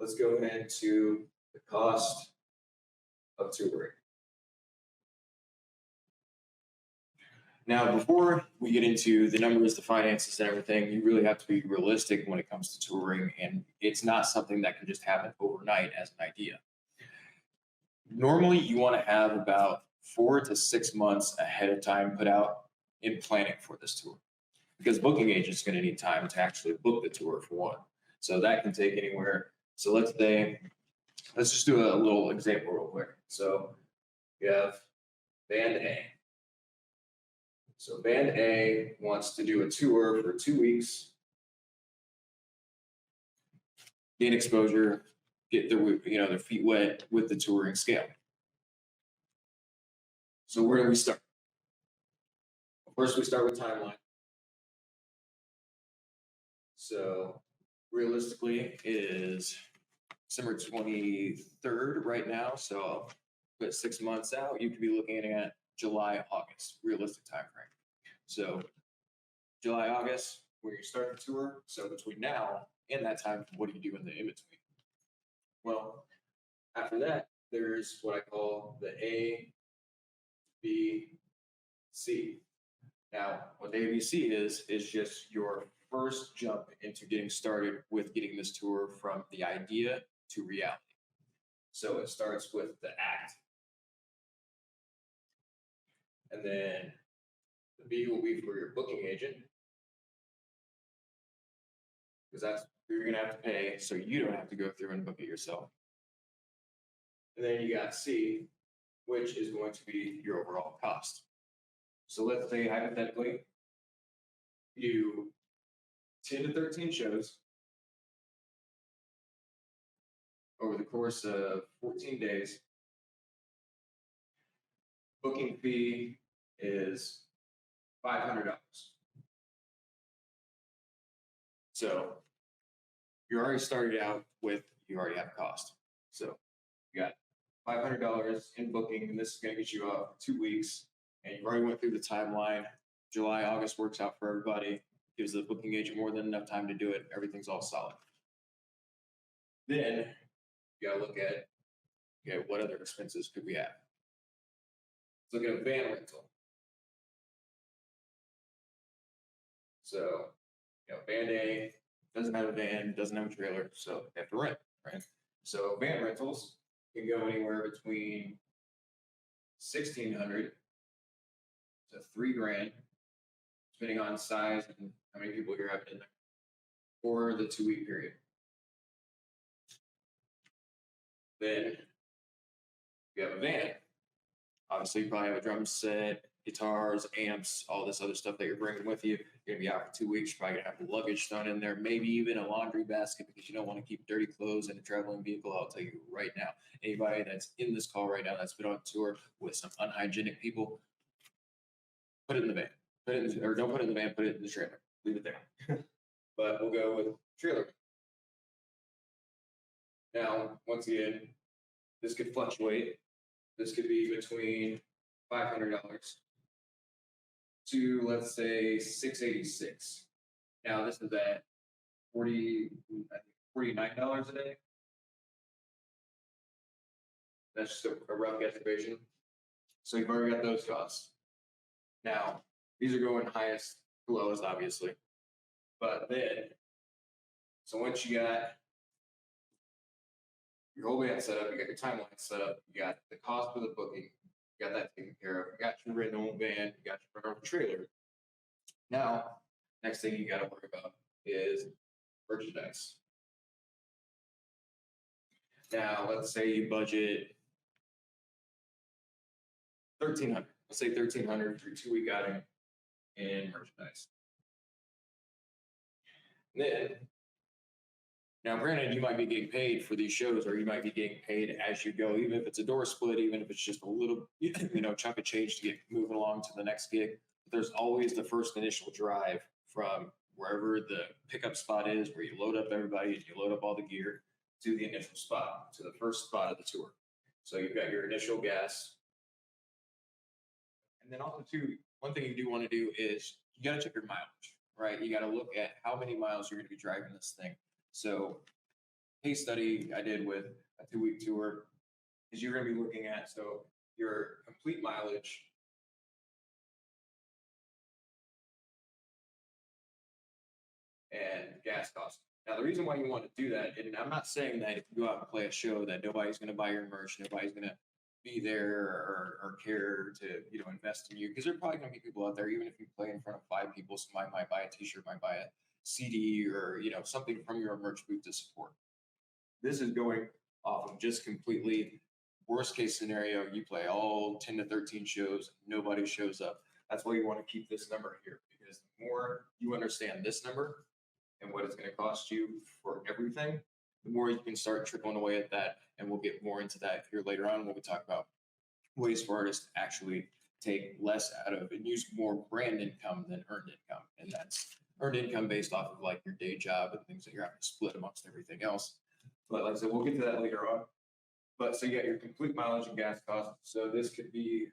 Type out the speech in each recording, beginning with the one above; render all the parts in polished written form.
let's go into the cost of touring. Now, before we get into the numbers, the finances, and everything, you really have to be realistic when it comes to touring, and it's not something that can just happen overnight as an idea. Normally, you want to have about 4 to 6 months ahead of time put out in planning for this tour, because booking agents are going to need time to actually book the tour for one. So that can take anywhere. So let's just do a little example real quick. So you have band A. So band A wants to do a tour for 2 weeks, gain exposure, get their feet wet with the touring scale. So where do we start? First, we start with timeline. So realistically, it is December 23rd right now. So I'll put 6 months out. You could be looking at July, August, realistic time frame. So July, August, where you start the tour. So between now and that time, what do you do in between? Well, after that, there's what I call the A, B, C. Now, what the ABC is just your first jump into getting started with getting this tour from the idea to reality. So it starts with the act. And then the B will be for your booking agent, because that's who you're going to have to pay, so you don't have to go through and book it yourself. And then you got C, which is going to be your overall cost. So let's say hypothetically, you do 10 to 13 shows over the course of 14 days. Booking fee is $500. So you already started out with, you already have a cost. So you got $500 in booking, and this is going to get you up 2 weeks. And you've already went through the timeline. July, August works out for everybody. Gives the booking agent more than enough time to do it. Everything's all solid. Then you got to look at, okay, what other expenses could we have? Let's look at a van rental. So, band A doesn't have a van, doesn't have a trailer, so they have to rent, right? So van rentals can go anywhere between $1,600 to $3,000, depending on size and how many people you're having in there, for the 2 week period. Then you have a van. Obviously, you probably have a drum set, guitars, amps, all this other stuff that you're bringing with you. You're going to be out for 2 weeks. You're probably going to have luggage thrown in there, maybe even a laundry basket, because you don't want to keep dirty clothes in a traveling vehicle. I'll tell you right now, anybody that's in this call right now that's been on tour with some unhygienic people, put it in the van. Or don't put it in the van, put it in the trailer. Leave it there. But we'll go with trailer. Now, once again, this could fluctuate. This could be between $500 to, let's say, $686. Now, this is at $49 a day. That's just a rough estimation. So you've already got those costs. Now, these are going highest to lowest, obviously. But then, so once you got your whole band set up, you got your timeline set up, you got the cost for the booking, you got that taken care of, you got your rental van, you got your rental trailer. Now, next thing you got to worry about is merchandise. Now, let's say you budget $1,300. Let's say $1,300 for your 2 week outing in merchandise. Then, now granted, you might be getting paid for these shows, or you might be getting paid as you go, even if it's a door split, even if it's just a little, chunk of change to get moving along to the next gig. But there's always the first initial drive from wherever the pickup spot is, where you load up everybody and you load up all the gear, to the initial spot, to the first spot of the tour. So you've got your initial gas. And then also, too, one thing you do want to do is you got to check your mileage, right? You got to look at how many miles you're going to be driving this thing. So case study I did with a 2-week tour is you're going to be looking at, so your complete mileage and gas costs. Now, the reason why you want to do that, and I'm not saying that if you go out and play a show that nobody's going to buy your merch, nobody's going to be there or care to, invest in you, because there are probably going to be people out there, even if you play in front of 5 people, somebody might buy a t-shirt, might buy a CD or, something from your merch booth to support. This is going off of just completely worst case scenario. You play all 10 to 13 shows, nobody shows up. That's why you want to keep this number here, because the more you understand this number and what it's going to cost you for everything, the more you can start trickling away at that. And we'll get more into that here later on when we talk about ways for artists to actually take less out of and use more brand income than earned income. And that's earned income based off of like your day job and things that you're having to split amongst everything else. But like I said, we'll get to that later on. But so you got your complete mileage and gas costs. So this could be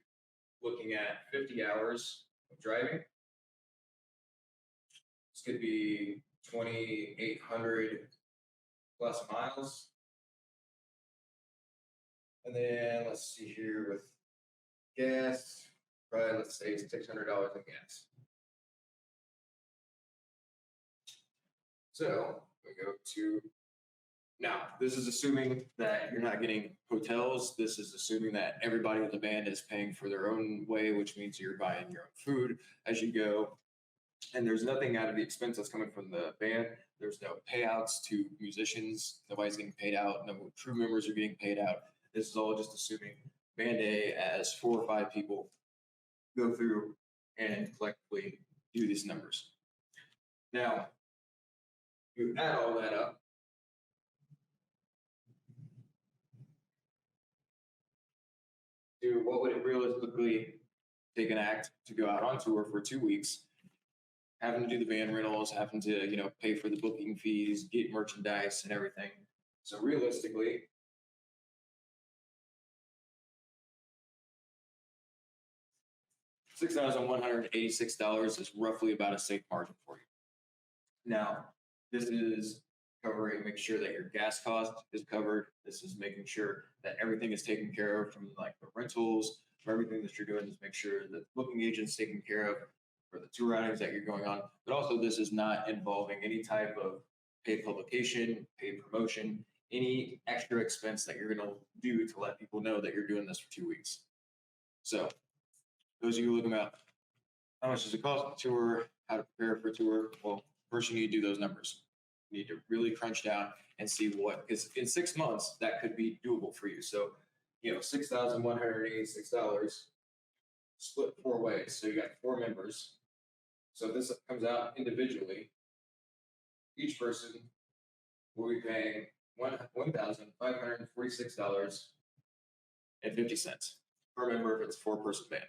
looking at 50 hours of driving. This could be 2,800 plus miles. And then let's see here with gas, probably let's say $600 in gas. So we go to, now this is assuming that you're not getting hotels. This is assuming that everybody in the band is paying for their own way, which means you're buying your own food as you go. And there's nothing out of the expense that's coming from the band. There's no payouts to musicians. Nobody's getting paid out. No crew members are getting paid out. This is all just assuming band A, as 4 or 5 people, go through and collectively do these numbers. Now, you add all that up. To what would it realistically take an act to go out on tour for 2 weeks, having to do the van rentals, having to, pay for the booking fees, get merchandise and everything. So realistically, $6,186 is roughly about a safe margin for you. Now, this is covering, make sure that your gas cost is covered. This is making sure that everything is taken care of, from like the rentals, for everything that you're doing, is make sure that the booking agent's taken care of for the tour outings that you're going on. But also, this is not involving any type of paid publication, paid promotion, any extra expense that you're going to do to let people know that you're doing this for 2 weeks. So those of you looking at how much does it cost to tour, how to prepare for a tour, well, first you need to do those numbers. You need to really crunch down and see what, because in 6 months, that could be doable for you. So, $6,186 split 4 ways. So you got 4 members. So this comes out individually. Each person will be paying $1,546.50 per member if it's a 4-person band.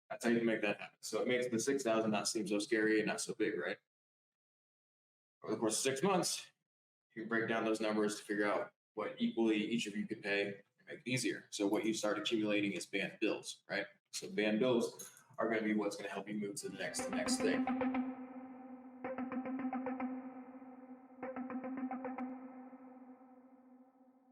That's how you can make that happen. So it makes the 6,000 not seem so scary and not so big, right? Over the course of 6 months, you can break down those numbers to figure out what equally each of you could pay and make it easier. So what you start accumulating is band bills, right? So band bills are going to be what's going to help you move to the next thing.